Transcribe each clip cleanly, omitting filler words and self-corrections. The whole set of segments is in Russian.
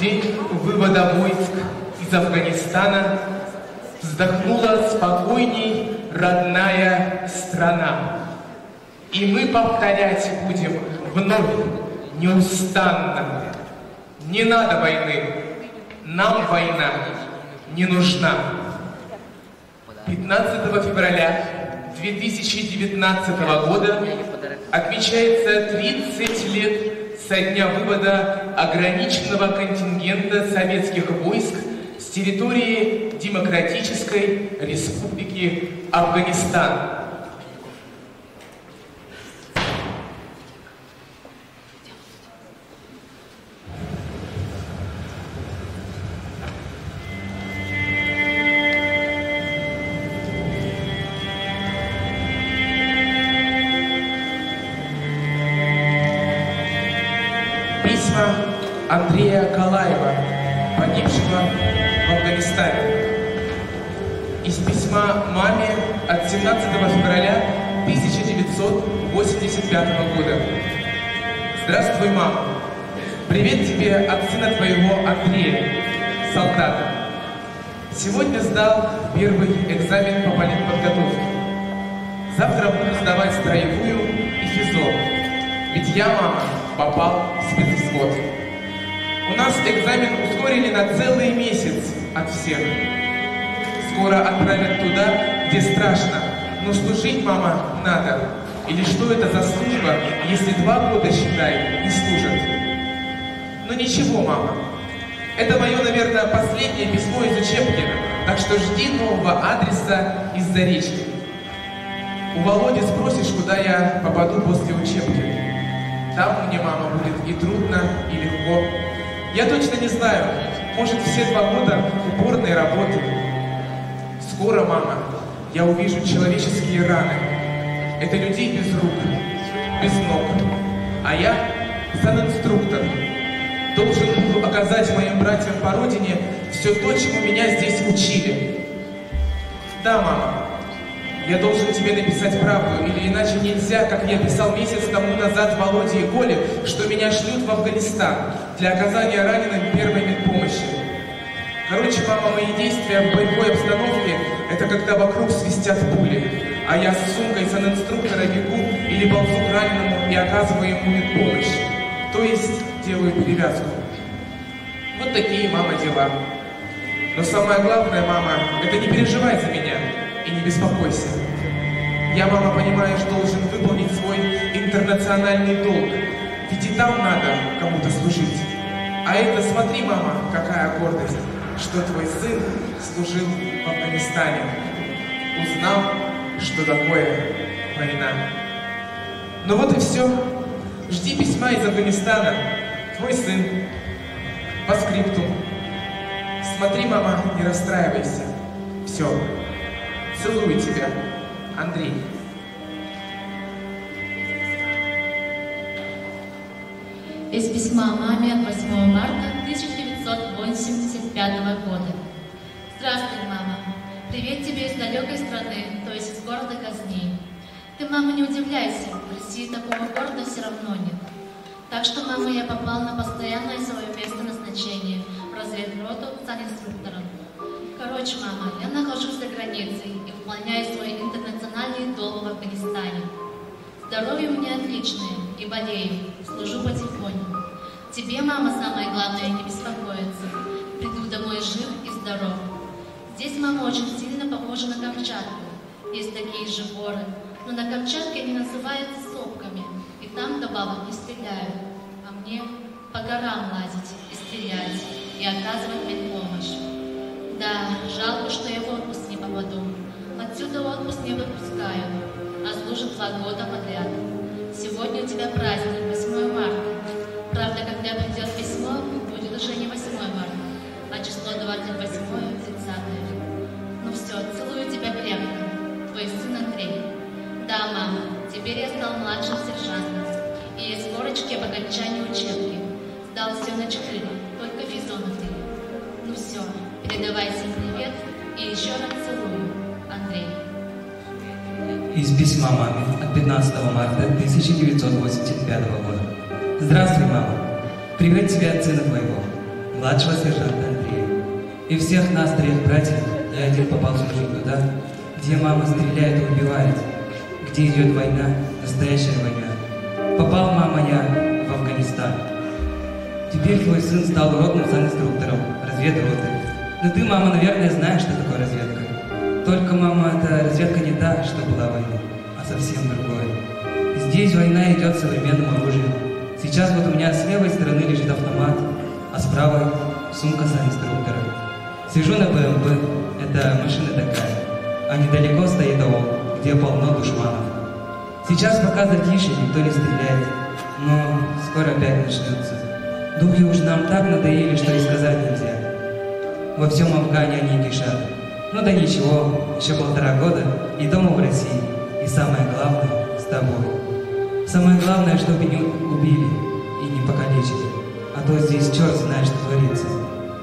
день вывода войск из Афганистана вздохнула спокойней родная страна. И мы повторять будем вновь неустанно. Не надо войны, нам война не нужна. 15 февраля 2019 года отмечается 30 лет со дня вывода ограниченного контингента советских войск с территории Демократической Республики Афганистан. Письма Андрея Калаева, погибшего в Афганистане. Из письма маме от 17 февраля 1985 года. Здравствуй, мама. Привет тебе от сына твоего Андрея, солдата. Сегодня сдал первый экзамен по политподготовке. Завтра буду сдавать строевую и физо. Ведь я, мама, попал в спецвзвод. У нас экзамен ускорили на целый месяц от всех. Скоро отправят туда, где страшно, но служить, мама, надо. Или что это за служба, если 2 года, считай, не служат? Но ничего, мама. Это мое, наверное, последнее письмо из учебки, так что жди нового адреса из Заречья. У Володи спросишь, куда я попаду после учебки. Там мне, мама, будет и трудно, и легко. Я точно не знаю, может, все 2 года упорной работы. Скоро, мама, я увижу человеческие раны. Это людей без рук, без ног. А я санинструктор. Должен буду оказать моим братьям по родине все то, чему меня здесь учили. Да, мама. Я должен тебе написать правду, или иначе нельзя, как я писал месяц тому назад Володе и Коле, что меня шлют в Афганистан для оказания раненым первой медпомощи. Короче, мама, мои действия в боевой обстановке — это когда вокруг свистят пули, а я с сумкой санинструктора бегу или ползу к раненому и оказываю ему медпомощь. То есть делаю перевязку. Вот такие, мама, дела. Но самое главное, мама, это не переживай за меня. И не беспокойся. Я, мама, понимаешь, должен выполнить свой интернациональный долг. Ведь и там надо кому-то служить. А это, смотри, мама, какая гордость, что твой сын служил в Афганистане. Узнал, что такое война. Ну вот и все. Жди письма из Афганистана. Твой сын. По скрипту. Смотри, мама, не расстраивайся. Все. Целую тебя, Андрей. Из письма маме от 8 марта 1985 года. Здравствуй, мама. Привет тебе из далекой страны, то есть из города Казни. Ты, мама, не удивляйся, в России такого города все равно нет. Так что, мама, я попал на постоянное свое место назначения в разведроту санинструктором. Короче, мама, я нахожусь за границей и выполняю свой интернациональный долг в Афганистане. Здоровье у меня отличное, и болею, служу потихоньку. Тебе, мама, самое главное, не беспокоиться. Приду домой жив и здоров. Здесь, мама, очень сильно похожа на Камчатку. Есть такие же горы, но на Камчатке они называются сопками, и там добавок не стреляют. А мне по горам лазить и стрелять, и оказывать медпомощь. Да, жалко, что я в отпуск не попаду. Отсюда отпуск не выпускаю, а служат 2 года подряд. Сегодня у тебя праздник, 8 марта. Правда, когда придет письмо, будет уже не 8 марта, а число 28-30. Ну все, целую тебя крепко. Твой сын Андрей. Да, мама, теперь я стал младшим сержантом. И есть корочки об окончании учебки. Сдал все на 4, только физо на 3. Ну все. Передавай всем привет и еще раз целую, Андрей. Из письма маме от 15 марта 1985 года. Здравствуй, мама. Привет тебе от сына твоего. младшего сержанта Андрея. И всех нас, 3 братьев, я один попал служить туда, где мама стреляет и убивает, где идет война, настоящая война. Попал, мама, я в Афганистан. Теперь твой сын стал ротным санинструктором разведроты. Но ты, мама, наверное, знаешь, что такое разведка. Только, мама, эта разведка не та, что была в войне, а совсем другое. Здесь война идет современным оружием. Сейчас вот у меня с левой стороны лежит автомат, а с правой сумка санинструктора. Сижу на БМП, это машина такая, а недалеко стоит ООН, где полно душманов. Сейчас пока затишье, никто не стреляет, но скоро опять начнется. Духи уж нам так надоели, что и сказать нельзя. Во всем Афгане они кишат. Ну да ничего, еще 1,5 года и дома в России. И самое главное, с тобой. Самое главное, чтобы не убили и не покалечили. А то здесь черт знает, что творится.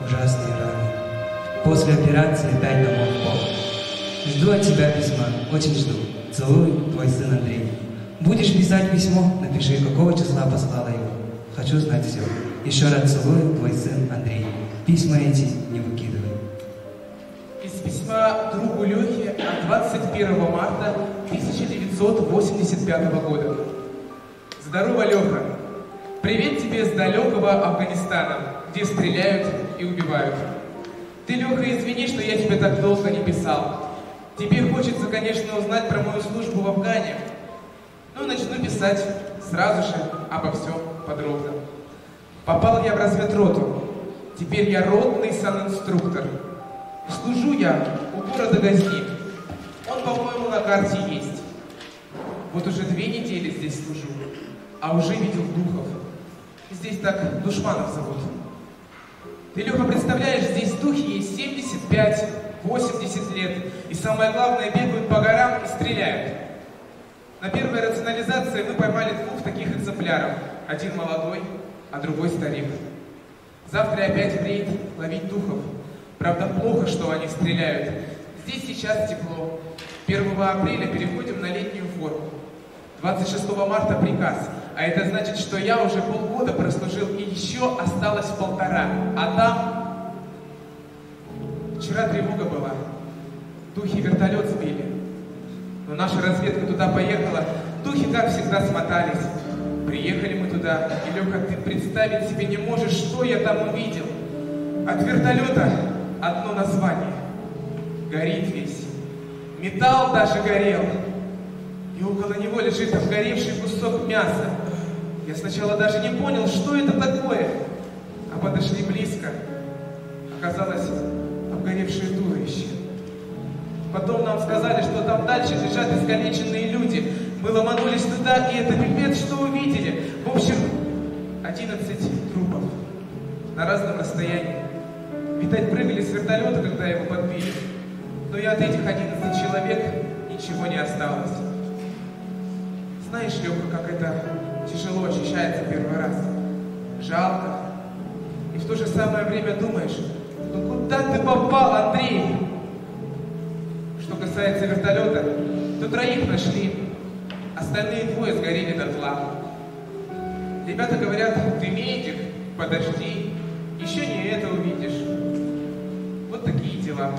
Ужасные раны. После операции опять домой в пол. Жду от тебя письма, очень жду. Целую, твой сын Андрей. Будешь писать письмо, напиши, какого числа послала его. Хочу знать все. Еще раз целую, твой сын Андрей. Письма эти не выкидывай. Из письма другу Лехе от 21 марта 1985 года. Здорово, Леха. Привет тебе с далекого Афганистана, где стреляют и убивают. Ты, Леха, извини, что я тебе так долго не писал. Тебе хочется, конечно, узнать про мою службу в Афгане. Но начну писать сразу же обо всем подробно. Попал я в разведроту. Теперь я ротный санинструктор. Служу я у города Газни. Он, по-моему, на карте есть. Вот уже 2 недели здесь служу, а уже видел духов. Здесь так душманов зовут. Ты, Леха, представляешь, здесь духи есть 75-80 лет. И самое главное, бегают по горам и стреляют. На первой рационализации мы поймали 2 таких экземпляров. Один молодой, а другой старик. Завтра опять в рейд ловить духов. Правда, плохо, что они стреляют. Здесь сейчас тепло. 1 апреля переходим на летнюю форму. 26 марта приказ. А это значит, что я уже полгода прослужил и еще осталось 1,5. А там... Вчера тревога была. Духи вертолет сбили. Но наша разведка туда поехала. Духи, как всегда, смотались. Приехали мы туда, и, Леха, ты представить себе не можешь, что я там увидел. От вертолета одно название. Горит весь. Металл даже горел. И около него лежит обгоревший кусок мяса. Я сначала даже не понял, что это такое. А подошли близко. Оказалось, обгоревшее туловище. Потом нам сказали, что там дальше лежат искалеченные люди. Мы ломанулись туда, и это пипец, что увидели. В общем, 11 трупов. На разном расстоянии. Видать, прыгали с вертолета, когда его подбили. Но и от этих 11 человек ничего не осталось. Знаешь, Леха, как это тяжело ощущается первый раз. Жалко. И в то же самое время думаешь, ну куда ты попал, Андрей? Что касается вертолета, то 3 нашли. Остальные 2 сгорели дотла. Ребята говорят, ты медик, подожди, еще не это увидишь. Вот такие дела.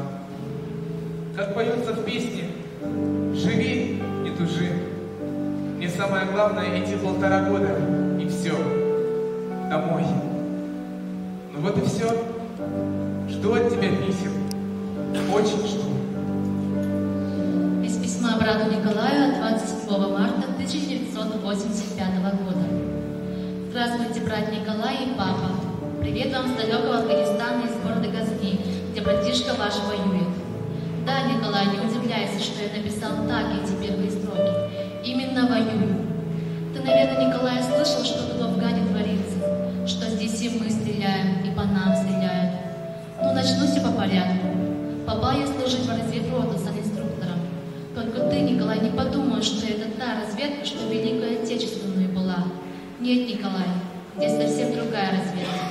Как поется в песне, живи, не тужи. Мне самое главное эти 1,5 года, и все. Домой. Ну вот и все. Жду от тебя писем. Очень жду. Из письма брату Николаю от 27 марта 1985 года. Здравствуйте, брат Николай и папа. Привет вам с далекого Афганистана из города Газни, где братишка ваш воюет. Да, Николай, не удивляйся, что я написал так эти первые строки. Именно воюю. Ты, наверное, Николай, слышал, что тут в Афгане творится, что здесь и мы стреляем, и по нам стреляют. Ну, начну все по порядку. Попал я служить в разведроту санинструктором. Только ты, Николай, не подумай, что это та разведка, что в Великую Отечественную была. Нет, Николай, здесь совсем другая разведка.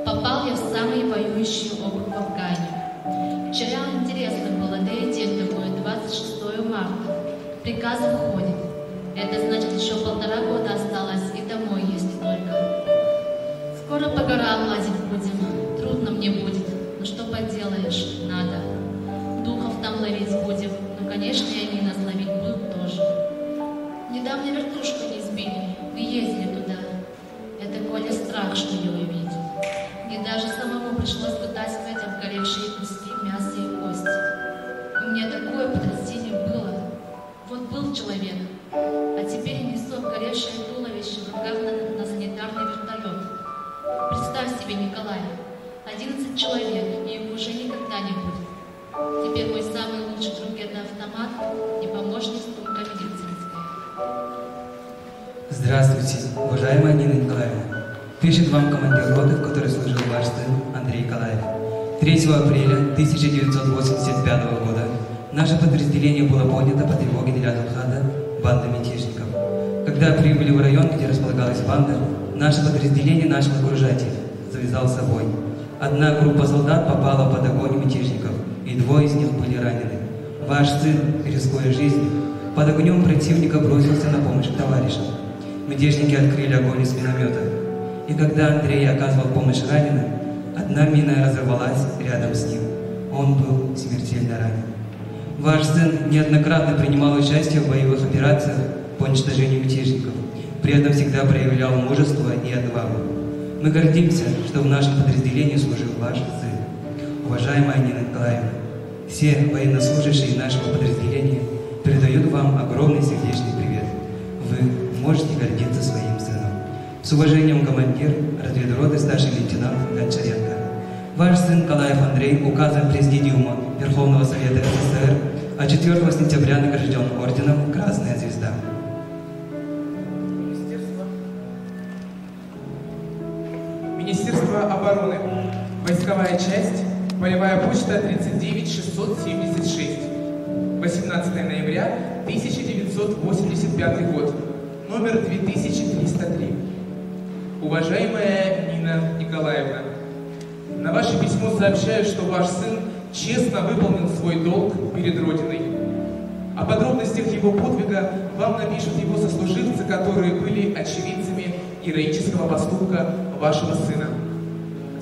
Попал я в самый воюющий округ в Афгане. Вчера интересно было, да и день такой, 26 марта. Приказ входит. Это значит, еще 1,5 года осталось, и домой есть только. Скоро по горам лазить будем. трудно мне будет, но что поделаешь, надо. Духов там ловить будем, но, конечно, и они нас ловить будут тоже. Недавно вертушку не сбили, мы ездили туда. Это Коля страх, что я увидел. Мне даже самому пришлось вытаскивать обгоревшие куски мяса и кости. У меня такое потрясение было. Вот был человек, а теперь несу обгоревшее туловище в руках на санитарный вертолет. Представь себе, Николай, 11 человек, и их уже никогда не будет. Теперь мой самый лучший друг — это автомат и помощник сумка медицинская. Здравствуйте, уважаемая Нина Николаевна. Пишет вам командир роты, в которой служил ваш сын Андрей Николаев. 3 апреля 1985 года наше подразделение было поднято по тревоге для Алхада банда мятежников. Когда прибыли в район, где располагалась банда, наше подразделение начало окружать их, завязал с собой. Одна группа солдат попала под огонь мятежников, и 2 из них были ранены. Ваш сын, рискуя жизнью, под огнем противника бросился на помощь к товарищам. Мятежники открыли огонь из миномета. И когда Андрей оказывал помощь раненым, одна мина разорвалась рядом с ним. Он был смертельно ранен. Ваш сын неоднократно принимал участие в боевых операциях по уничтожению мятежников. При этом всегда проявлял мужество и отвагу. Мы гордимся, что в нашем подразделении служил ваш сын. Уважаемая Нина Николаевна, все военнослужащие нашего подразделения передают вам огромный сердечный привет. Вы можете гордиться своим сыном. С уважением, командир разведроты старший лейтенант Гончаренко. Ваш сын Калаев Андрей указом Президиума Верховного Совета СССР а 4 сентября награжден орденом «Красная звезда». Министерство обороны. Войсковая часть. Полевая почта 39676. 18 ноября 1985 год. Номер 2303. Уважаемая Нина Николаевна, на ваше письмо сообщаю, что ваш сын честно выполнил свой долг перед Родиной. О подробностях его подвига вам напишут его сослуживцы, которые были очевидцами героического поступка вашего сына.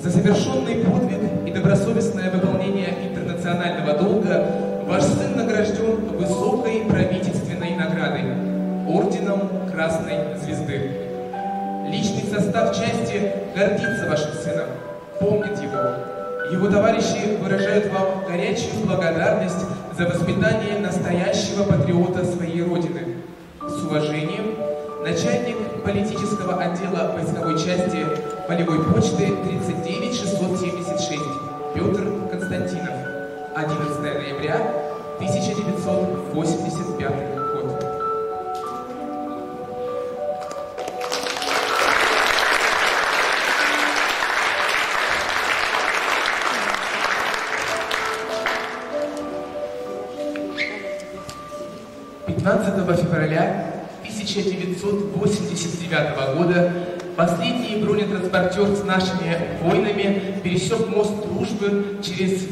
За совершенный подвиг и добросовестное выполнение интернационального долга ваш сын награжден высокой правительственной наградой – орденом Красной Звезды. Личный состав части гордится вашим сыном, помнит его. Его товарищи выражают вам горячую благодарность за воспитание настоящего патриота своей Родины. С уважением, начальник политического отдела войсковой части полевой почты 39676 Петр Константинов. 11 ноября 1985 год. Февраля 1989 года последний бронетранспортер с нашими воинами пересек мост Дружбы через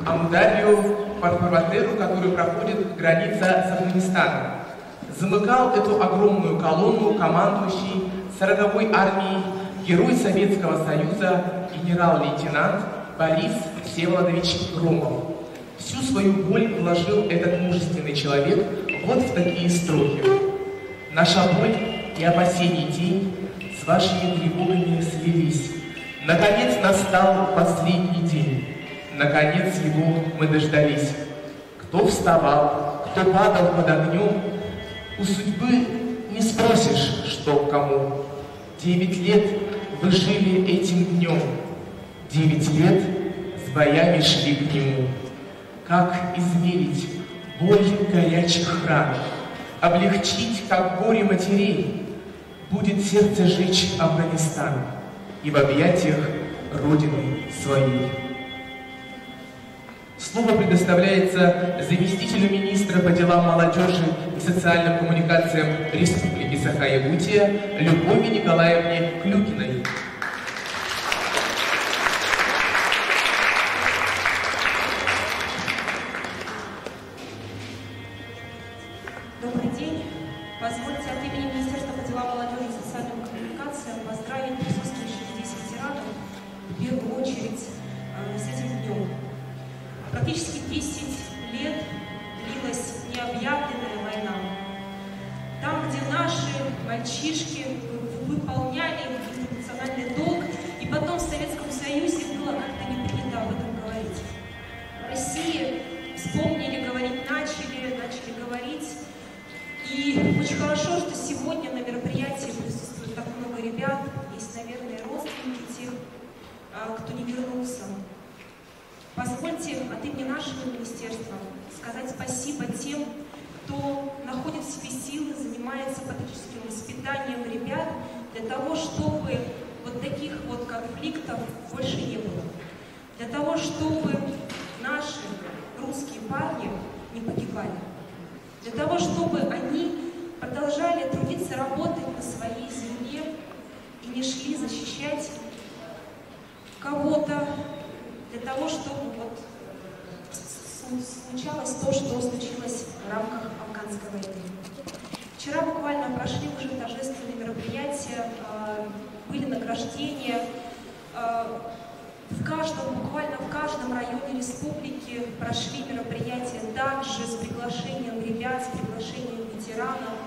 Амударью, Парфарватеру, который проходит граница с Афганистаном. Замыкал эту огромную колонну командующий 40-й армией герой Советского Союза генерал-лейтенант Борис Всеволодович Громов. Всю свою боль вложил этот мужественный человек вот в такие строки. Наша боль и опасений день с вашими тревогами слились. Наконец настал последний день. Наконец его мы дождались. Кто вставал, кто падал под огнем, у судьбы не спросишь, что к кому. 9 лет вы жили этим днем. 9 лет с боями шли к нему. Как измерить боль горячих ран, облегчить, как горе матерей, будет сердце жечь Афганистан и в объятиях Родины своей. Слово предоставляется заместителю министра по делам молодежи и социальным коммуникациям Республики Саха-Якутия Любови Николаевне Клюкиной. Добрый день. Позвольте от имени Министерства по делам молодежи и социальным коммуникациям поздравить присутствующих здесь ветеранов, в первую очередь практически 10 лет длилась необъявленная война. Там, где наши мальчишки выполняли национальный долг, и потом в Советском Союзе было как-то не принято об этом говорить. В России вспомнили говорить, начали говорить. И очень хорошо, что сегодня на мероприятии присутствует так много ребят, есть, наверное, родственники тех, кто не вернулся. Позвольте от имени нашего министерства сказать спасибо тем, кто находит в себе силы, занимается патриотическим воспитанием ребят для того, чтобы вот таких вот конфликтов больше не было. Для того, чтобы наши русские парни не погибали. Для того, чтобы они продолжали трудиться, работать на своей земле и не шли защищать кого-то, для того, чтобы вот случалось то, что случилось в рамках афганской войны. Вчера буквально прошли уже торжественные мероприятия, были награждения. Буквально в каждом районе республики прошли мероприятия также с приглашением ребят, с приглашением ветеранов.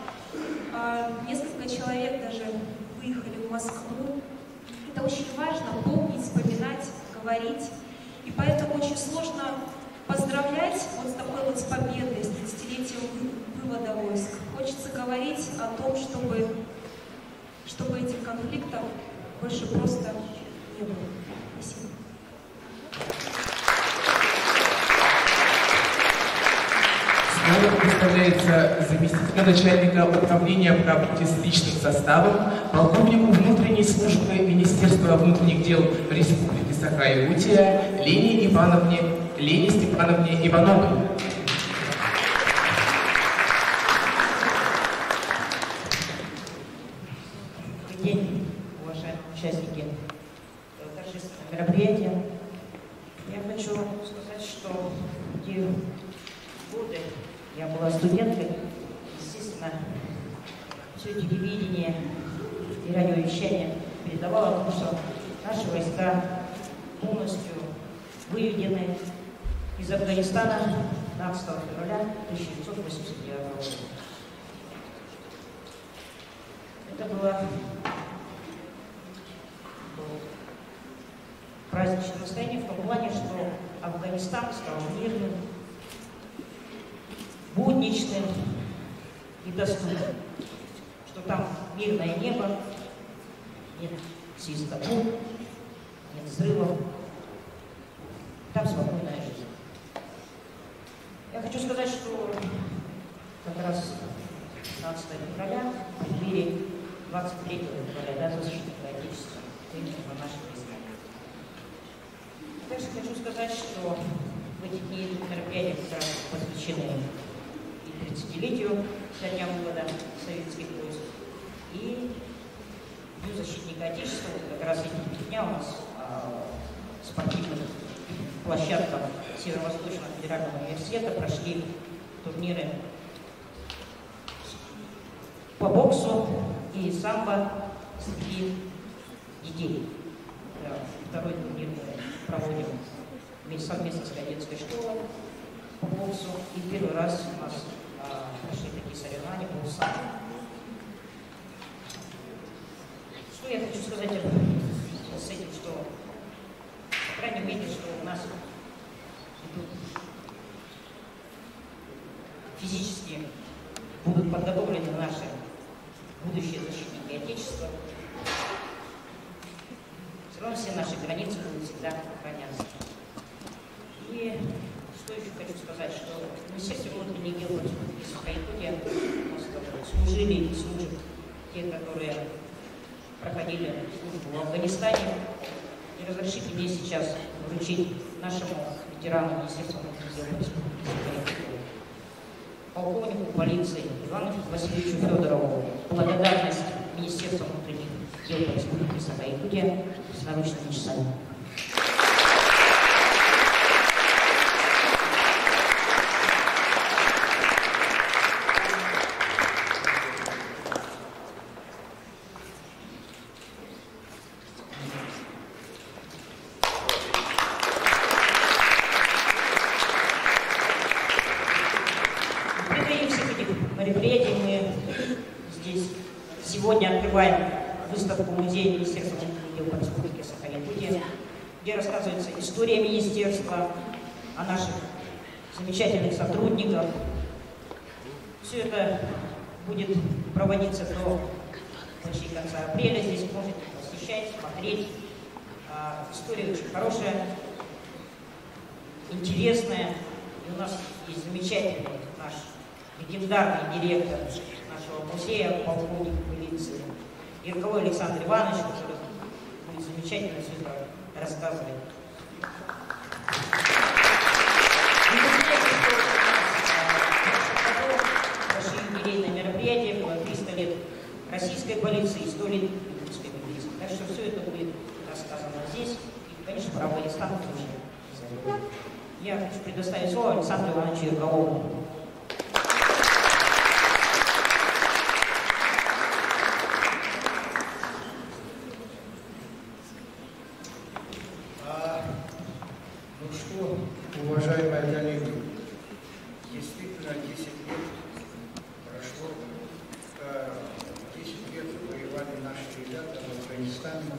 Несколько человек даже выехали в Москву. Это очень важно помнить, вспоминать, говорить. И поэтому очень сложно поздравлять вот с такой вот победой, с 30-летием вывода войск. Хочется говорить о том, чтобы этих конфликтов больше просто не было. Спасибо. Слово предоставляется заместителю начальника управления по работе с личным составом, полковнику внутренней службы Министерства внутренних дел Республики Саха-Якутия Лене Степановне Ивановой. Добрый день, уважаемые участники торжественного мероприятия. Я хочу сказать, что в те годы я была студенткой, естественно, все телевидение и радиовещание передавало о том, что наши войска полностью выведены из Афганистана 15 февраля 1989 года. Это было праздничное настроение в том плане, что Афганистан стал мирным, будничным и доступным, что там мирное небо, нет свиста пуль, нет взрывов, там спокойная жизнь. Я хочу сказать, что как раз 15 февраля, в мире 23 февраля, да, защитника Отечества, на наших войсках. Также хочу сказать, что в эти дни идут мероприятия, как раз посвящены и 30-летию со дня вывода советских войск, и Дню защитника Отечества. Как раз эти дня у нас спортивных площадках Северо-Восточного федерального университета прошли турниры по боксу и самбо среди детей. Второй турнир мы проводим совместно с кадетской школой по боксу. И первый раз у нас прошли такие соревнования по самбо. Что я хочу сказать с этим, что, по крайней мере, что у нас идут физически будут подготовлены наши будущие защитники Отечества. Все равно все наши границы будут всегда охраняться. И что еще хочу сказать, что в Министерстве внутренних дел Республики Саха-Якутия у нас служили и служат те, которые проходили службу в Афганистане. И разрешите мне сейчас вручить нашему ветерану Министерства внутренних дел Республики Саха-Якутия, полковнику полиции Ивану Васильевичу Федорову, благодарность Министерства внутренних дел Республики Саха-Якутия с наручными часами. открываем выставку музея Министерства внутренних дел по Республике Саха-Якутия, где рассказывается история министерства, о наших замечательных сотрудниках. Все это будет проводиться до почти конца апреля. Здесь можете посещать, смотреть. История очень хорошая, интересная. И у нас есть замечательный наш легендарный директор нашего музея, полковник милиции Ярковой Александр Иванович, который будет замечательно все это рассказывать. Юбилейное мероприятие было 300 лет российской полиции и 100 лет якутской милиции. Так что все это будет рассказано здесь. И, конечно, про Афганистан тоже. Я хочу предоставить слово Александру Ивановичу Ярковому. Ну что, уважаемые коллеги, действительно 10 лет прошло, 10 лет воевали наши ребята в Афганистане.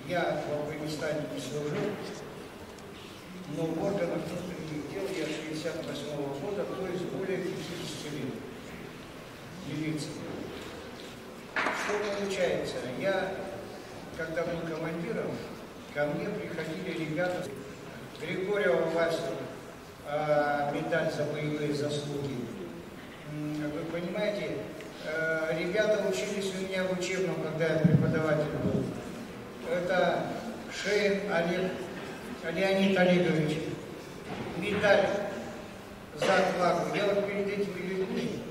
Я в Афганистане не служил, но в органах внутренних дел я 68-го года, то есть более 50 лет милиции. Что получается? Когда был командиром, ко мне приходили ребята, Григорьева Вася, медаль за боевые заслуги. Вы понимаете, ребята учились у меня в учебном, когда я преподаватель был. Это Шейн Леонид Олегович, медаль за отвагу. Я вот перед этими людьми,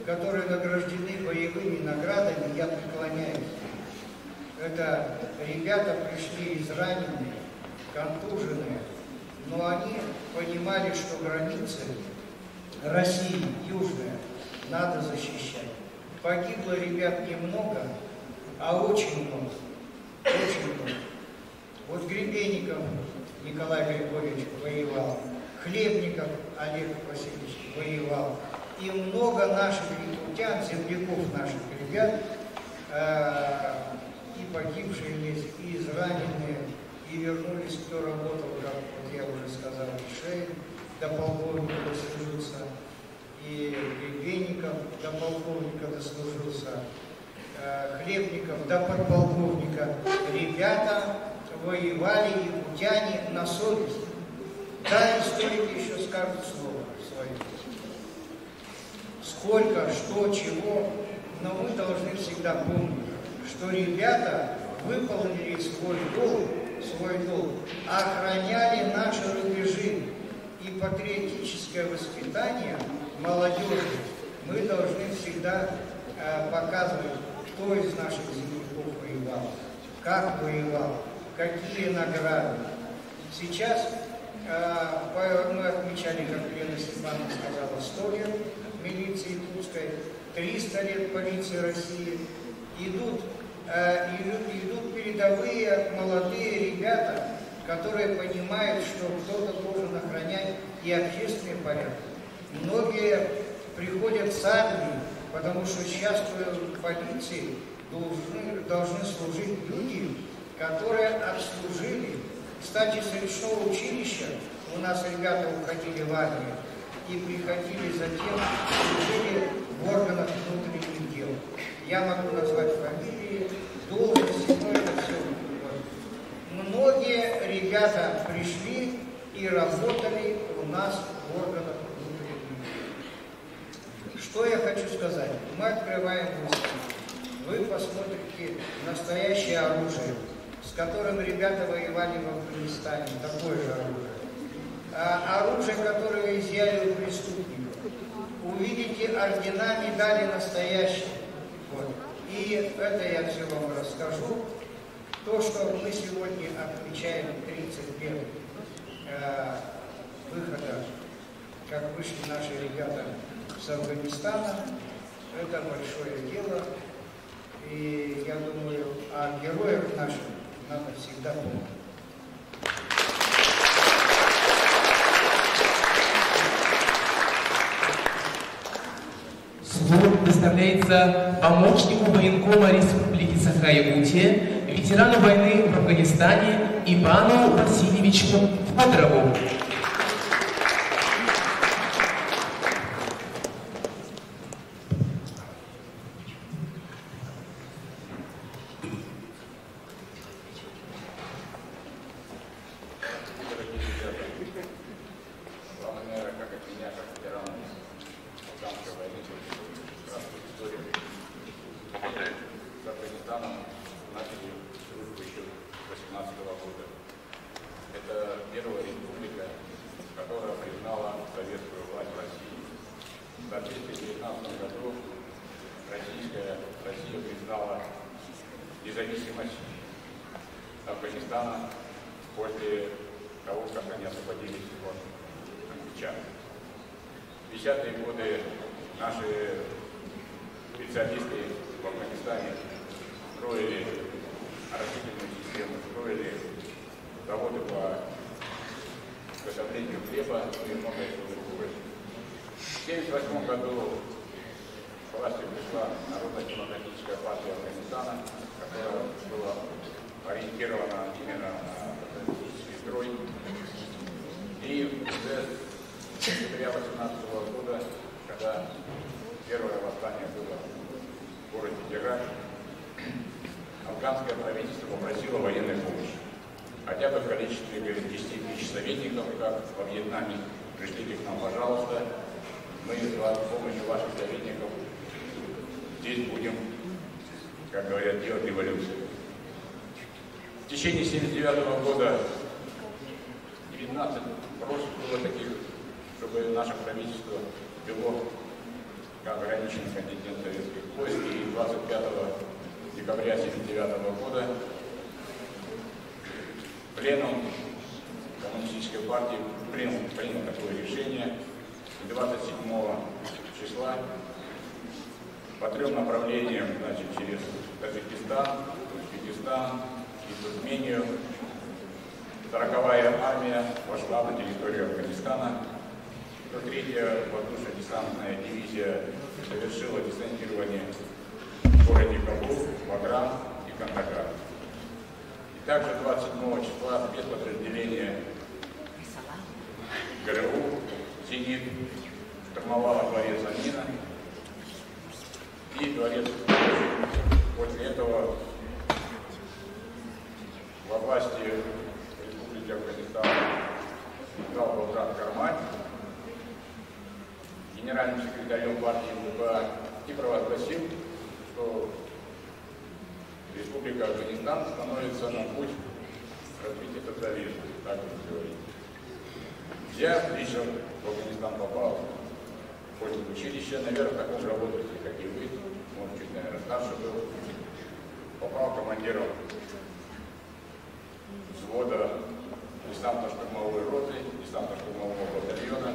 которые награждены боевыми наградами, я преклоняюсь. Это ребята пришли израненные, контуженные, но они понимали, что границы России, южная, надо защищать. Погибло ребят немного, а очень много. Очень много. Вот Гребенников Николай Григорьевич воевал, Хлебников Олег Васильевич воевал. И много наших якутян, земляков наших ребят, и погибшие есть, и израненные, и вернулись, кто работал, как вот я уже сказал, и Шейн до полковника дослужился, и Гребенников до полковника дослужился, Хлебников до подполковника. Ребята воевали, якутяне, на совесть. Да, историки еще скажут слово свое. Сколько, что, чего, но мы должны всегда помнить, что ребята выполнили свой долг, охраняли наши рубежи. И патриотическое воспитание молодежи мы должны всегда показывать, кто из наших земляков воевал, как воевал, какие награды. Сейчас мы отмечали, как Лена Степановна сказала, 100 лет милиции якутской, 300 лет полиции России. Идут передовые молодые ребята, которые понимают, что кто-то должен охранять и общественный порядок. Многие приходят с армии, потому что сейчас в полиции должны служить люди, которые отслужили. Кстати, с речного училища у нас ребята уходили в армию и приходили затем, служили в органах внутренних дел. Я могу назвать фамилии, должности, но это все. Многие ребята пришли и работали у нас в органах внутренних дел. Что я хочу сказать? Мы открываем выставку. Вы посмотрите настоящее оружие, с которым ребята воевали в Афганистане, такое же оружие. Оружие, которое изъяли у преступников. Увидите ордена, медали настоящие. Вот. И это я все вам расскажу. То, что мы сегодня отмечаем 30 лет выхода, как вышли наши ребята с Афганистана, это большое дело. И я думаю, о героях наших надо всегда помнить. Слово представляется помощнику военкома Республики Саха-Якутия, ветерану войны в Афганистане Ивану Васильевичу Федорову. Независимость Афганистана после того, как они освободились от англичан. В 50-е годы наши специалисты в Афганистане строили растительную систему, строили заводы по изготовлению хлеба и многое другое. В 1978 году к власти пришла Народно-демократическая партия Афганистана, которая была ориентирована именно на политический строй. И уже с сентября 2018 года, когда первое восстание было в городе Тегеран, афганское правительство попросило военной помощи. Хотя бы в количестве 10 тысяч советников, как во Вьетнаме, пришлите к нам, пожалуйста, мы с помощью ваших советников здесь будем, как говорят, делать революцию. В течение 1979 года 19 просьб было таких, чтобы наше правительство вело ограниченный контингент советских войск, и 25 декабря 1979 года пленум Коммунистической партии принял такое решение. 27 числа по 3 направлениям, значит, через Таджикистан, Узбекистан и Туркмению, 40-я армия вошла на территорию Афганистана. 103-я воздушно-десантная дивизия совершила десантирование в городе Кабул, Баграм и Кандагар. И также 27 числа без подразделения ГРУ «Зенит» штурмовала дворец Амина. И дворец после этого во власти Республики Афганистан стал Балтран Кармаль, генеральным секретарем партии МВП, и провозгласил, что Республика Афганистан становится на путь развития социализма, так он говорит. Я лично в Афганистан попал после училища, наверное, в таком же возрасте, как и вы, может, чуть, наверное, старше был. Попал командиром взвода десантно-штурмовой роты, десантно-штурмового батальона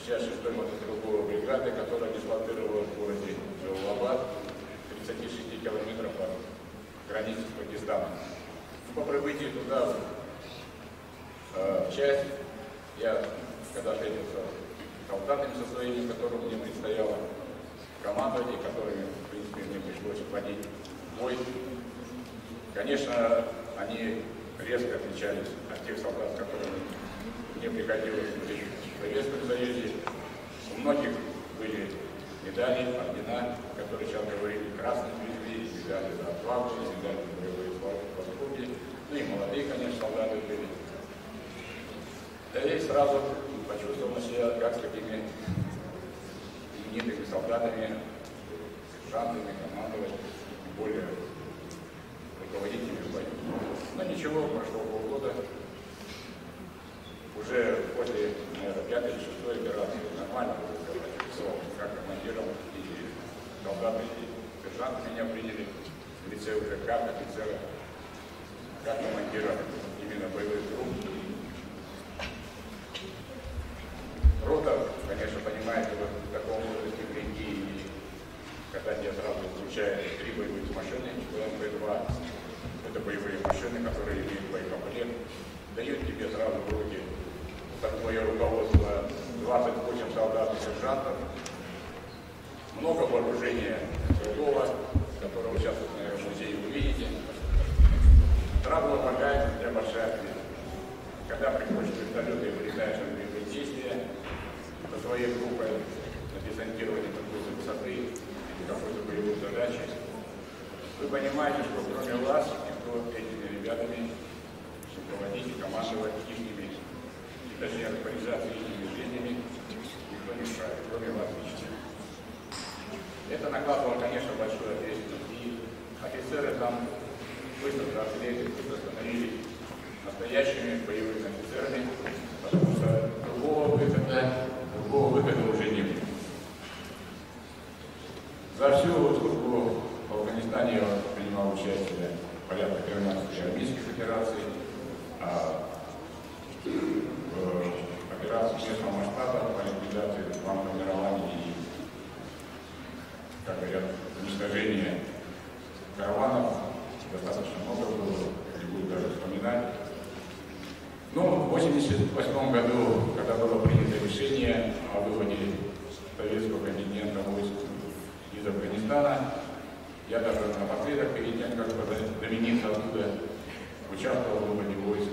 66-й мотострелковой бригады, которая дислоцировалась в городе Джалалабад, 36 километров от границы с Пакистаном. По прибытии туда, в часть, я, когда встретился с солдатами со своими, которым мне предстояло командовать, и которыми, в принципе, мне пришлось вводить в бой, конечно, они резко отличались от тех солдат, с которыми мне приходилось служить в Советском Союзе. У многих были медали, ордена, которые сейчас говорили, красные звезды, медали за отвагу, медали за боевые поступки. Ну и молодые, конечно, солдаты были. Да и сразу почувствовал себя как с такими именитыми солдатами, сержантами, командовать, более руководителями боев. Но ничего, прошло полгода. Уже после, наверное, 5-й или 6-й операции нормально было, когда я писал как командиром, и солдаты, и сержанты меня приняли в лице уже как офицера, как командира именно боевых групп. Рота, конечно, понимаете, вот в таком возрасте прийти, и когда тебя сразу включают 3 боевых машины, БМП-2, это боевые машины, которые имеют боекомплект, дают тебе сразу в руки под твое руководство 28 солдат и сержантов, много вооружений. когда приходишь к вертолету и вылетаешь на боевые действия, со своей группой на десантирование какой-то высоты или какой-то боевой задачи, вы понимаете, что кроме вас никто этими ребятами руководить и командовать ихними, точнее распоряжаться ихними жизнями никто не вправе, кроме вас лично. Это накладывало, конечно, большую ответственность. И офицеры там быстро взрослели, быстро становились настоящими боевыми офицерами, потому что другого выхода уже не было. За всю службу в Афганистане я принимал участие в порядка 13 армейских операций, а в операции местного масштаба по ликвидации бомбардирования и, как говорят, уничтожения караванов достаточно много было, не буду даже вспоминать. Но в 1988 году, когда было принято решение о выводе советского контингента войск из Афганистана, я даже напоследок, перед тем, как замениться оттуда, участвовал в выводе войск,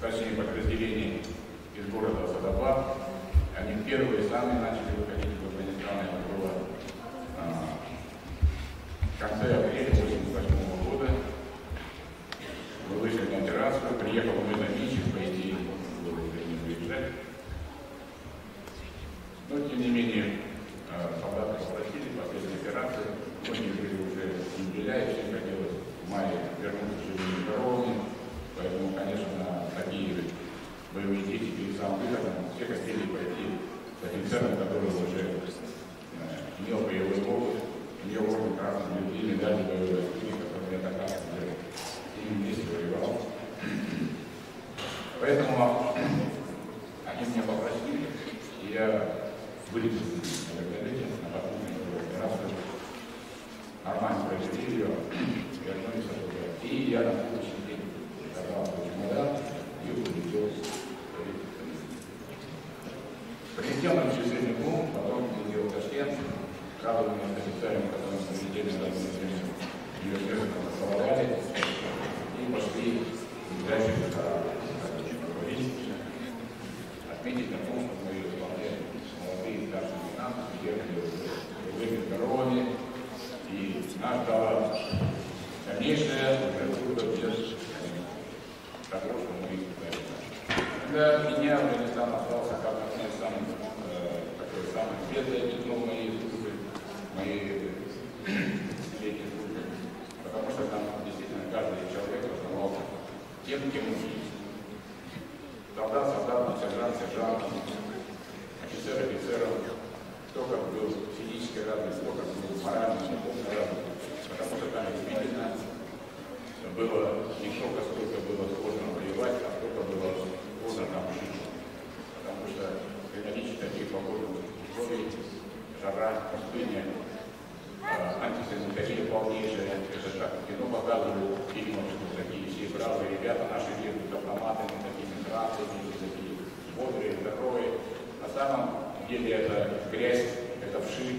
точнее подразделений из города Асадабад. Они первые сами начали выходить в Афганистан. Это было в конце апреля 1988 года. Мы вышли на операцию, приехал мой намечник, по идее, было уже не выезжать. Но, тем не менее, солдаты попросили последней операции. Многие были уже юбиля, и всем хотелось в мае вернуться живыми и здоровыми. Поэтому, конечно, такие боевые действия перед самым выходом все хотели пойти с офицером, который уже имел боевой опыт, имел орден Красной Звезды, медаль боевой активности, который неоднократно уже с ним вместе воевал. Поэтому они меня попросили, и я вылетел на вертолете на подводную операцию. Нормально провели ее, вернулись оттуда. И я на следующий день собрал свой чемодан и улетел. Прилетел на часы днем, потом летел в Ташкент, правда, с офицерами, которые прилетели на университет, поцеловали и пошли в ближайший ресторан. Отметить на том, что мы исполняем молодые старшие лейтенанты, приехали живыми, здоровыми, и нас ждала дальнейшая служба без того, что мы испытали. Для меня Афганистан остался как одно из самых светлое пятно моей службы, моей летней службы, потому что там действительно каждый человек оставался тем, кем он есть. Солдат, сержант, офицер, кто как был физически развит, кто как был морально, духовно развит, потому что там действительно было не только сколько было сложно воевать, а сколько было сложно там жить. Потому что при наличии таких погодных условий, жара, пустыня, антисанитария полнейшая, это так кино показывают, фильмов, что такие все бравые ребята наши едут с автоматами, такими красными, такие бодрые, здоровые. На самом деле это грязь, это вши,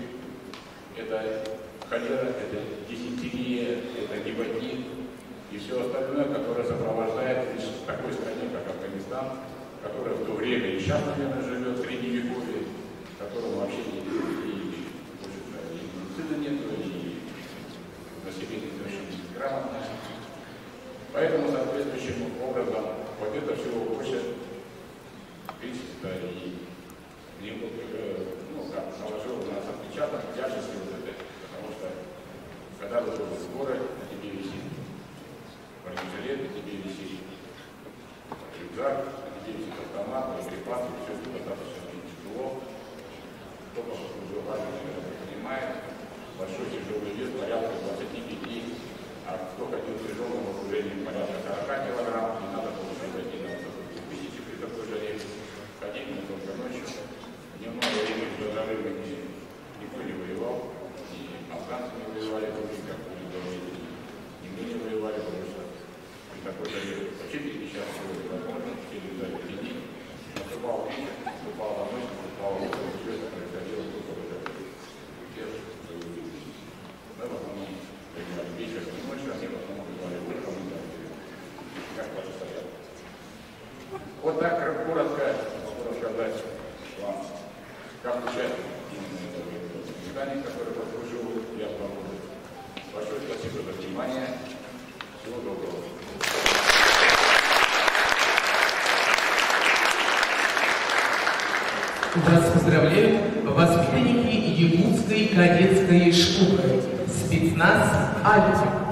это холера, это дизентерия, это гепатит и все остальное, которое сопровождает лишь в такой стране, как Афганистан, которая в то время и сейчас, наверное, живет в средневековье, в котором вообще и медицины нету, и население совершенно неграмотное. Поэтому соответствующим образом вот это все больше принципа и наложил на нас отпечаток тяжести вот этой, потому что когда вы в сборы, на тебе висит бронежилет, на тебе висит рюкзак, на тебе висит автомат, боеприпасы, все это достаточно тяжело. Кто уже важно понимает, большой тяжелый вес порядка 25, а кто ходил в тяжелом вооружении порядка 40 килограмм, не надо было уже зайти на 1000 при такой жаре, ходить не только ночью. Дневное время с разрывами никто не воевал, и афганцы не воевали, как вы говорите, и мы не воевали, потому что при такой жаре вообще сейчас было невозможно, все лежали впереди, наступал вечер, наступала ночь, наступала утро, все это происходило только в это время. Мы в основном воевали вечером и ночью, они в основном воевали утром, как ваши стоят. Вот так коротко могу рассказать вам, как участник именно этого заседания, которое послужил я вам. Большое спасибо за внимание. Всего доброго. Вас поздравляю, воспитанники Якутской кадетской школы, спецназ «Альфа».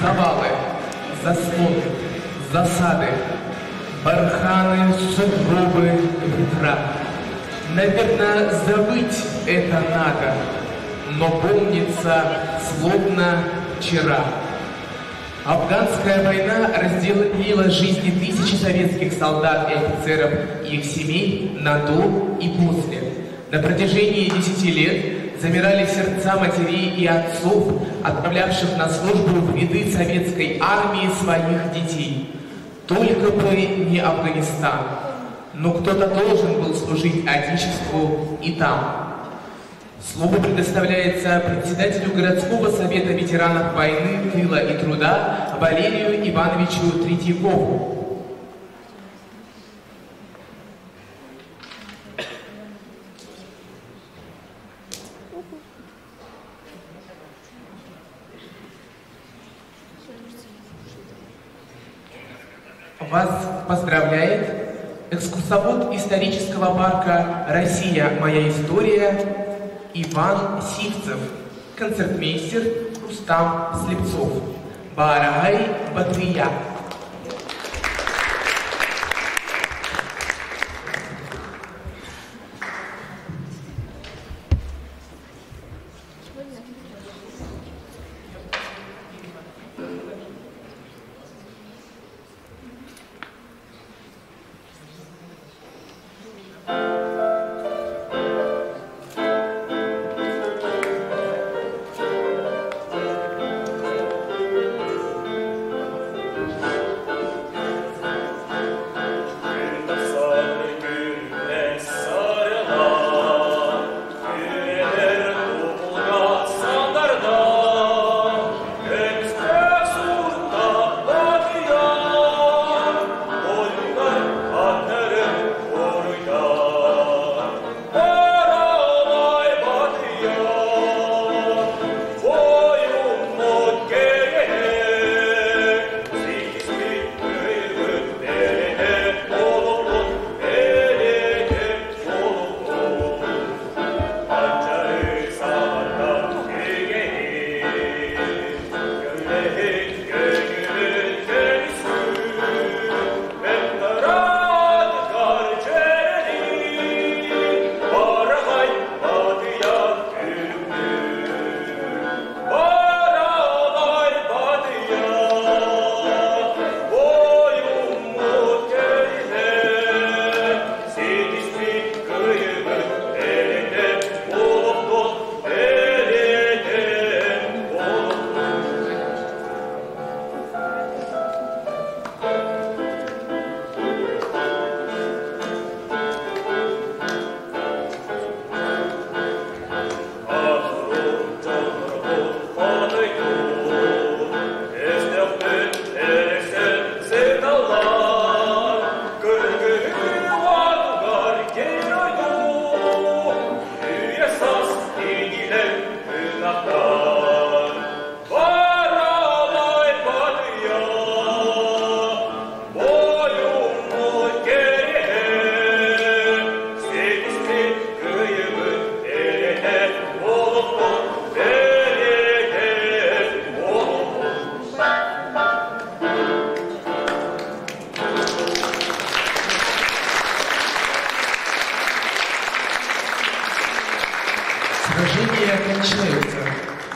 завалы, заслоны, засады, барханы, сугробы, ветра. Наверное, забыть это надо, но помнится словно вчера. Афганская война разделила жизни тысячи советских солдат и офицеров и их семей на до и после. На протяжении 10 лет замирали сердца матерей и отцов, отправлявших на службу в ряды советской армии своих детей. Только бы не Афганистан, но кто-то должен был служить Отечеству и там. Слово предоставляется председателю городского совета ветеранов войны, тыла и труда Валерию Ивановичу Третьякову. Вас поздравляет экскурсовод исторического парка «Россия. Моя история» Иван Сивцев, концертмейстер Рустам Слепцов, Баарагай Батрия.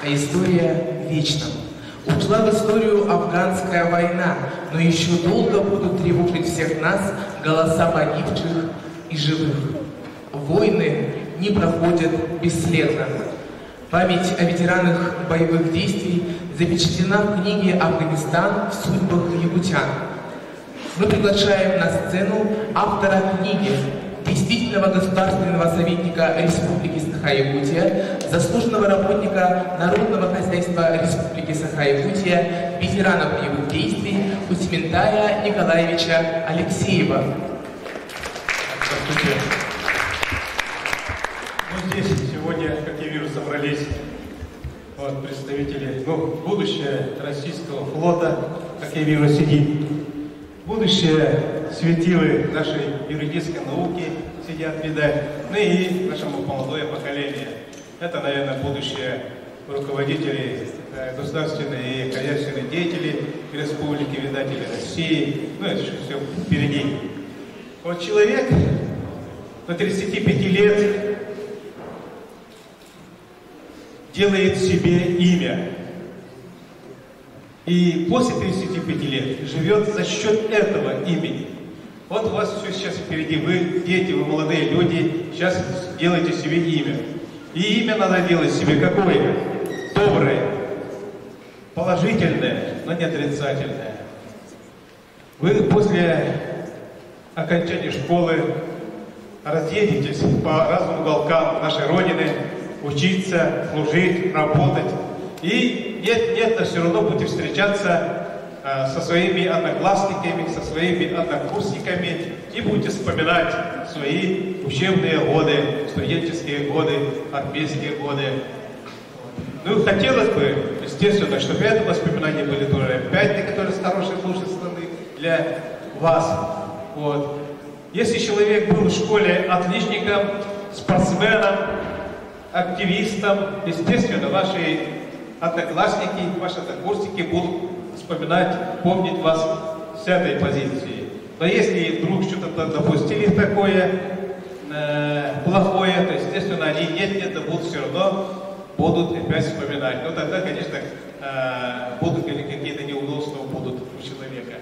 а история вечна. Ушла в историю афганская война, но еще долго будут тревожить всех нас голоса погибших и живых. Войны не проходят бесследно. Память о ветеранах боевых действий запечатлена в книге «Афганистан в судьбах якутян». Мы приглашаем на сцену автора книги, действительного государственного советника Республики Саха-Якутия, заслуженного работника Народного хозяйства Республики Саха-Якутия, ветерана боевых действий Кусиментая Николаевича Алексеева. Здравствуйте. Здесь сегодня, как я вижу, собрались представители, будущее российского флота, как я вижу, сидит. Будущее светилы нашей юридической науки сидят, видать, и нашему молодое поколение. Это, наверное, будущее руководителей государственной и хозяйственной деятелей республики, видатели России. Это же все впереди. Человек до 35 лет делает себе имя. И после 35 лет живет за счет этого имени. У вас все сейчас впереди. Вы дети, вы молодые люди, сейчас делаете себе имя. И имя надо делать себе какое? Доброе, положительное, но не отрицательное. Вы после окончания школы разъедетесь по разным уголкам нашей Родины, учиться, служить, работать. И нет, но все равно будете встречаться со своими одноклассниками, со своими однокурсниками и будете вспоминать свои учебные годы, студенческие годы, армейские годы. Ну, хотелось бы, естественно, чтобы это воспоминания были тоже опять некоторые с хорошей лучшей стороны для вас. Вот. Если человек был в школе отличником, спортсменом, активистом, естественно, ваши одноклассники, ваши однокурсники будут вспоминать, помнить вас с этой позиции. Но если вдруг что-то допустили такое плохое, то, естественно, они нет, будут все равно будут опять вспоминать. Но тогда, конечно, будут какие-то неудобства будут у человека.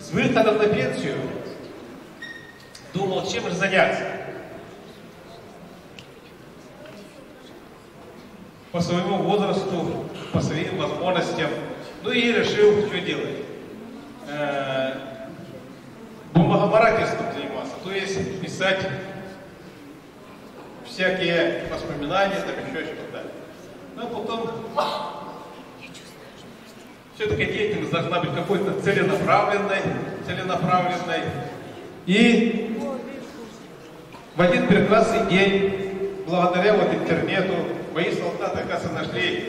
С выходом на пенсию думал, чем же заняться. По своему возрасту, по своим возможностям. Ну и решил, что делать. Бумагоморательством заниматься, то есть писать всякие воспоминания, там еще что-то. Но потом все-таки деятельность должна быть какой-то целенаправленной. И в один прекрасный день, благодаря вот интернету, мои солдаты, оказывается, нашли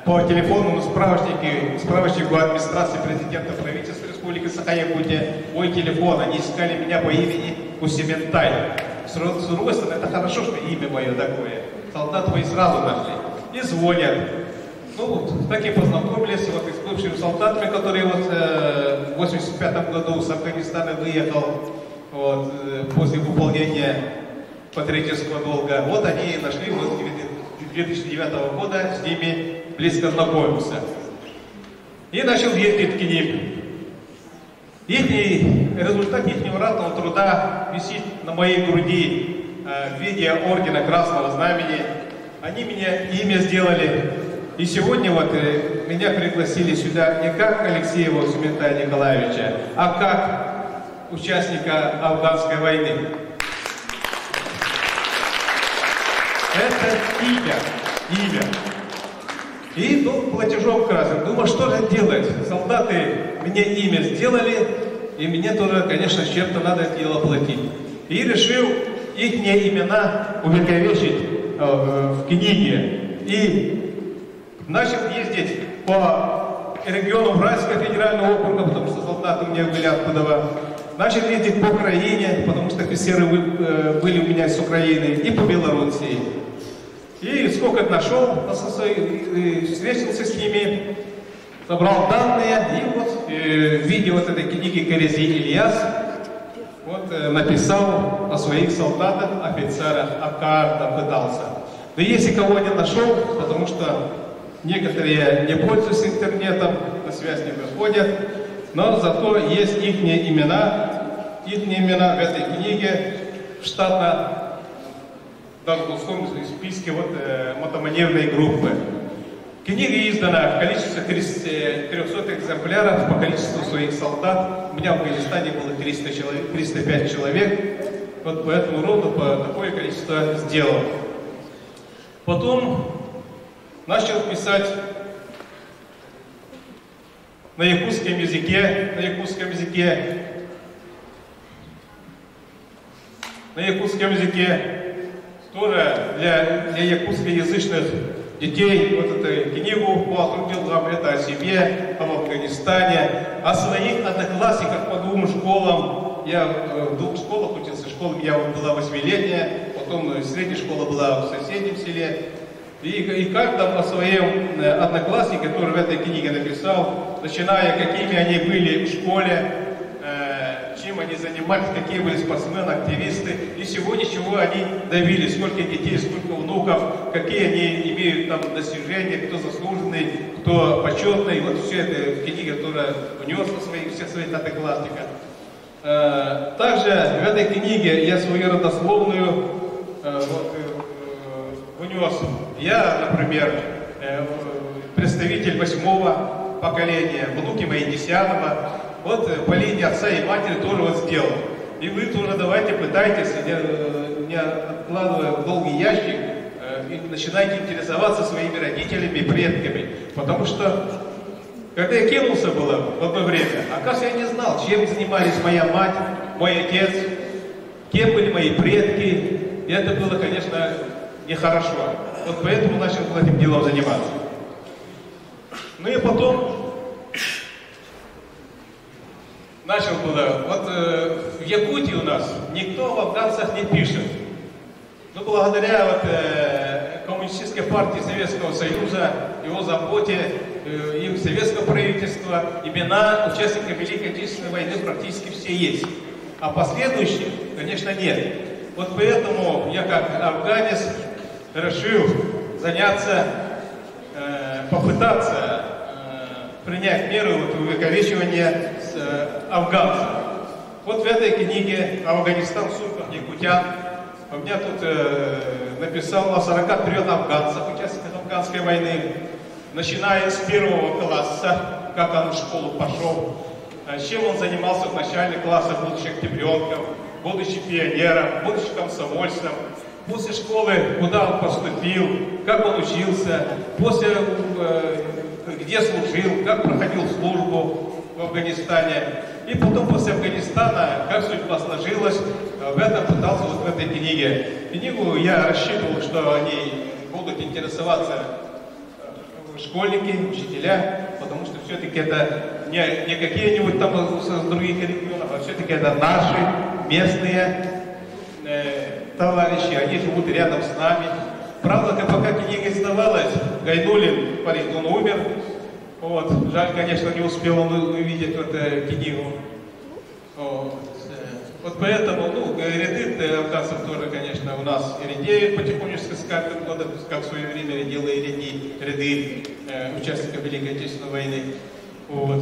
по телефонному справочнику администрации президента правительства Республики Саха-Якутия мой телефон. Они искали меня по имени Усиментай. С другой стороны, это хорошо, что имя мое такое. Солдаты мои сразу нашли. И звонят. Ну вот, так и познакомились вот с бывшими солдатами, которые вот в 85 году с Афганистана выехал вот, после выполнения патриотического долга. Вот они нашли вот 2009 года, с ними близко знакомился. И начал ездить к ним. Результат их ратного труда висит на моей груди в виде ордена Красного Знамени. Они мне имя сделали. И сегодня вот меня пригласили сюда не как Алексея Усиментая Николаевича, а как участника афганской войны. Это имя. И тут платежом красным. Думаю, что же делать? Солдаты мне имя сделали, и мне тоже, конечно, с чем-то надо это дело платить. И решил их имена увековечить в книге. И начал ездить по региону Уральского федерального округа, потому что солдаты у меня были оттуда. Начал ездить по Украине, потому что офицеры были у меня с Украины, и по Белоруссии. И сколько нашел, встретился с ними, собрал данные, и вот в виде вот этой книги Корези Ильяс вот, написал о своих солдатах, офицерах, о каждом пытался. Но если кого не нашел, потому что некоторые не пользуются интернетом, на связь не выходят, но зато есть их имена в этой книге в штатно должностном списке вот, мотоманеврной группы. Книга издана в количестве 300 экземпляров по количеству своих солдат. У меня в Афганистане было 305 человек. Вот поэтому ровно по такое количество сделал. Потом начал писать на якутском языке, тоже для якутскоязычных детей вот эту книгу «Потрудил вам это о себе, об Афганистане», о своих одноклассниках по двум школам. Я в двух школах учился. Школа у меня была 8-летняя, потом средняя школа была в соседнем селе. И как там о своем однокласснике, который в этой книге написал, начиная, какими они были в школе, чем они занимались, какие были спортсмены, активисты, и сегодня чего они добились, сколько детей, сколько внуков, какие они имеют там достижения, кто заслуженный, кто почетный. Вот все это в книге, которая унес всех своих одноклассников. Также в этой книге я свою родословную унес. Я, например, представитель 8-го поколения, внуки мои 10-го. Вот по линии отца и матери тоже вот сделал. И вы тоже давайте пытайтесь, не откладывая в долгий ящик, и начинайте интересоваться своими родителями и предками. Потому что, когда я кинулся было в одно время, оказывается, я не знал, чем занимались моя мать, мой отец, кем были мои предки. И это было, конечно, нехорошо. Вот поэтому начал этим делом заниматься. Ну и потом начал было. Вот в Якутии у нас никто в афганцах не пишет. Но благодаря Коммунистической партии Советского Союза, его заботе и советского правительства, имена участников Великой Отечественной войны практически все есть. А последующих, конечно, нет. Вот поэтому я как афганец решил заняться, попытаться принять меры увековечивания афганцев. Вот в этой книге «Афганистан в сумках якутян» у меня тут написал о 43 афганцах, участниках афганской войны, начиная с 1 класса, как он в школу пошел, чем он занимался в начальных классах, будучи октябренком, будучи пионером, будучи комсомольцем, после школы, куда он поступил, как он учился, после, где служил, как проходил службу в Афганистане. И потом после Афганистана, как судьба сложилась, в этом пытался вот в этой книге. Книгу я рассчитывал, что они будут интересоваться школьники, учителя, потому что все-таки это не какие-нибудь там с других регионов, а все-таки это наши местные товарищи, они живут рядом с нами. Правда, пока книга издавалась, Гайнулин, парень, он умер. Вот. Жаль, конечно, не успел он увидеть эту книгу. Вот поэтому, ряды афганцев тоже, конечно, у нас редеют потихонечку с каждым годом, как в свое время редела и ряды участников Великой Отечественной войны. Вот.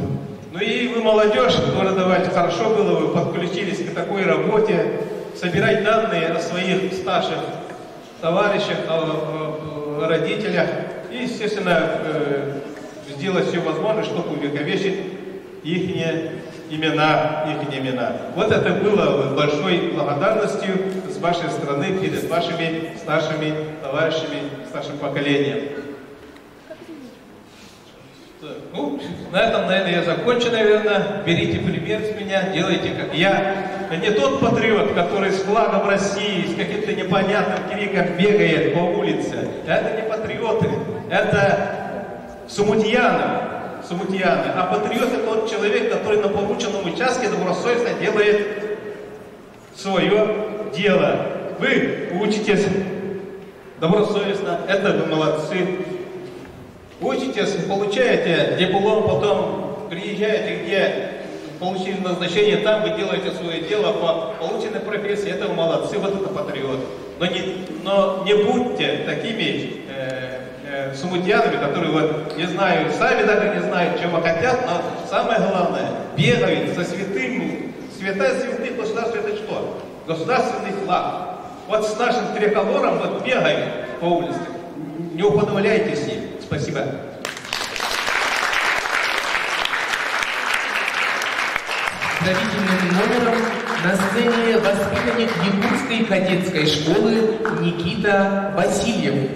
Ну и вы, молодежь, тоже давайте, хорошо было, вы подключились к такой работе, собирать данные о своих старших товарищах, о родителях и, естественно, сделать все возможное, чтобы увековечить их имена. Вот это было большой благодарностью с вашей стороны перед вашими старшими товарищами, старшим поколением. Ну, на этом, наверное, я закончу, наверное. Берите пример с меня, делайте как я. Не тот патриот, который с флагом России, с каким-то непонятным криком бегает по улице. Это не патриоты, это сумутьяны. А патриот — это тот человек, который на порученном участке добросовестно делает свое дело. Вы учитесь добросовестно, это вы молодцы. Учитесь, получаете диплом, потом приезжаете, где получили назначение, там вы делаете свое дело по полученной профессии, это вы молодцы, вот это патриот. Но не будьте такими сумутьянами, которые вот не знают, сами даже не знают, чего хотят, но самое главное, бегают со святым, святая святых государств, это что? Государственный флаг. Вот с нашим триколором вот бегают по улице. Не уподобляйтесь им. Спасибо. Правительным номером на сцене воспитанник Якутской кадетской школы Никита Васильев.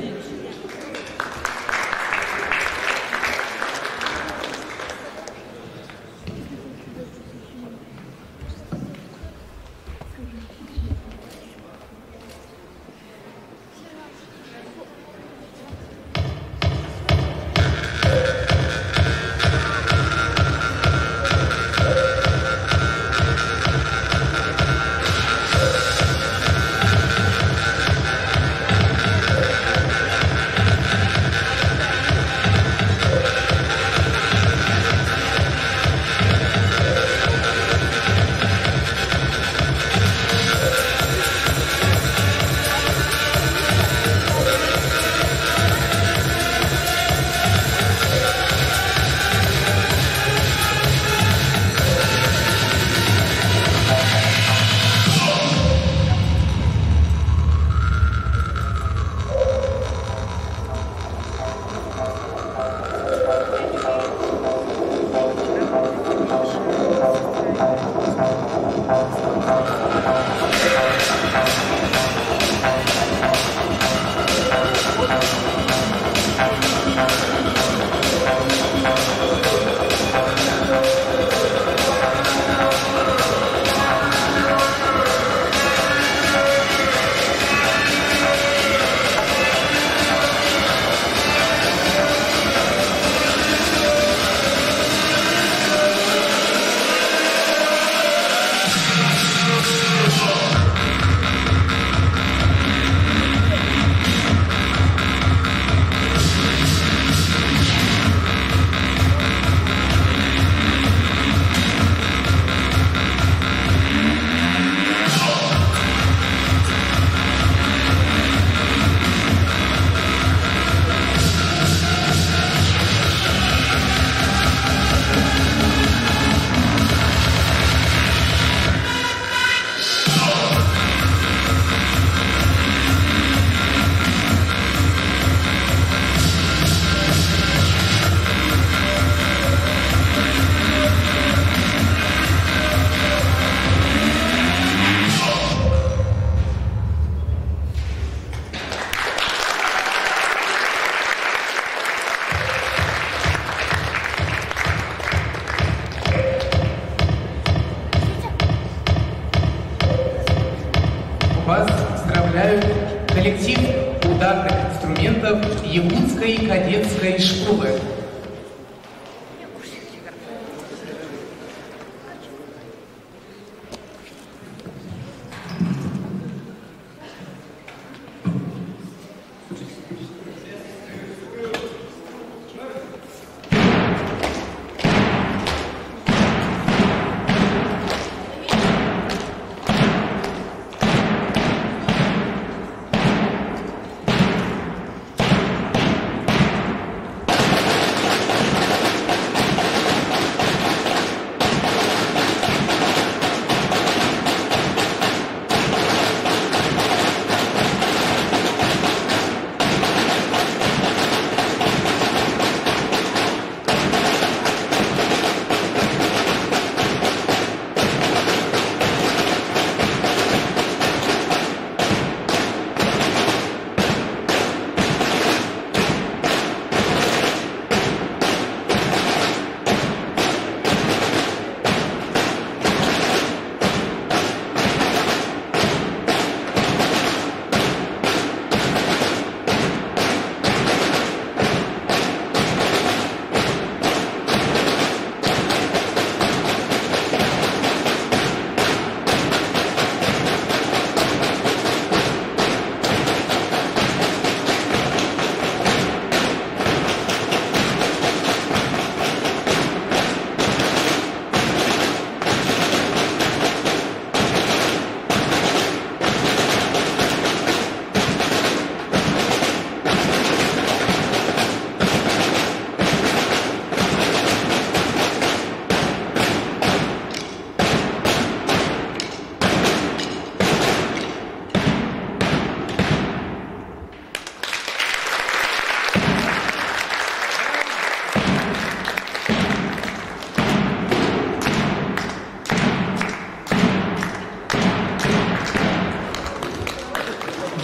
Якутской кадетской школы.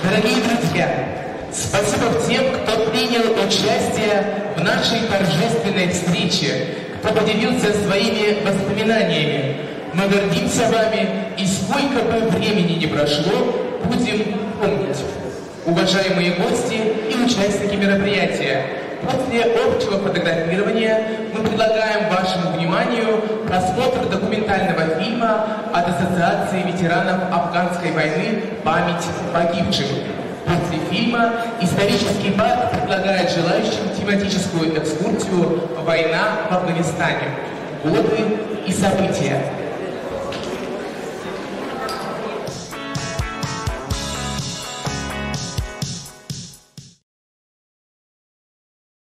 Дорогие друзья, спасибо тем, кто принял участие в нашей торжественной встрече, кто поделился своими воспоминаниями. Мы гордимся вами, и сколько бы времени ни прошло, будем помнить. Уважаемые гости и участники мероприятия, после общего фотографирования мы предлагаем вашему вниманию просмотр документального фильма от Ассоциации ветеранов Афганской войны «Память погибших». После фильма исторический парк предлагает желающим тематическую экскурсию «Война в Афганистане. Годы и события».